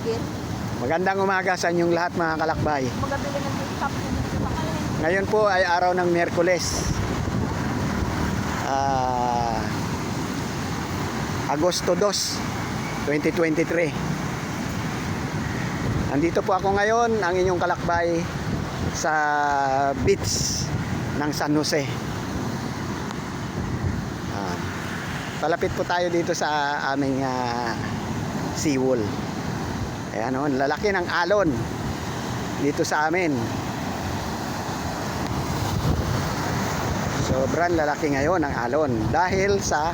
Higit. Magandang umaga sa inyong lahat mga kalakbay. Magabili ng makeup sa kanin. Ngayon po ay araw ng Miyerkules. Agosto 2, 2023. Andito po ako ngayon, ang inyong kalakbay sa beach ng San Jose. Palapit po tayo dito sa aming seawall. Ayan o, lalaki ng alon dito sa amin. Sobrang lalaki ngayon ang alon dahil sa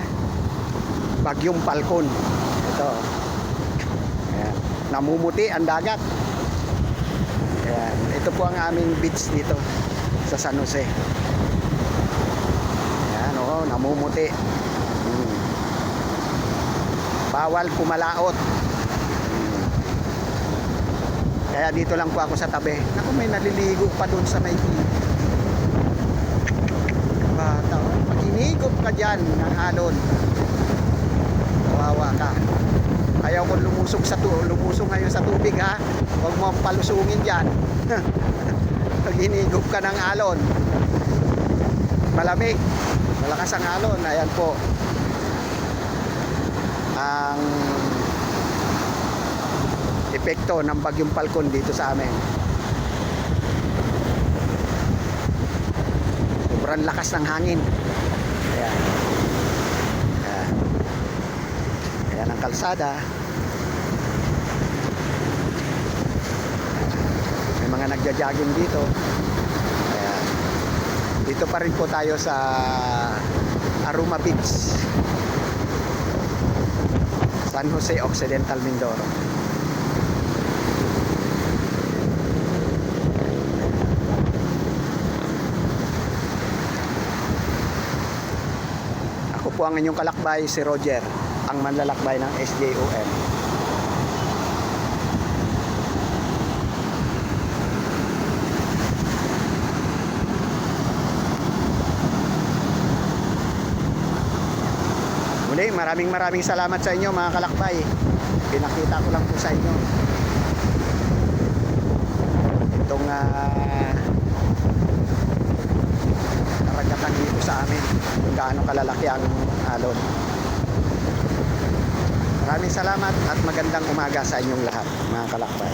bagyong Falcon. Ito. Ayan. Namumuti ang dagat. Ayan. Ito po ang aming beach dito sa San Jose. Ayan o, namumuti. Bawal pumalaot. Kaya dito lang po ako sa tabi. Naku, may naliligo pa doon sa may bata. Pag inigop ka dyan ng alon, kawawa ka. Ayaw ko lumusong ngayon sa tubig, ha. Huwag mo palusungin dyan. Pag inigop ka ng alon, malamig, malakas ang alon. Ayan po ang epekto ng bagyong Falcon dito sa amin. Sobrang lakas ng hangin. Ayan. Ayan. Ayan ang kalsada. May mga nagja-jogging dito. Ayan. Dito pa rin po tayo sa Aruma Beach, San Jose Occidental, Mindoro. Ako po ang inyong kalakbay, si Roger, ang manlalakbay ng SJOM. Muli, maraming salamat sa inyo mga kalakbay. Pinakita ko lang po sa inyo itong karagatan dito sa amin, kung gaano kalalaki ang alon. Maraming salamat at magandang umaga sa inyong lahat mga kalakbay.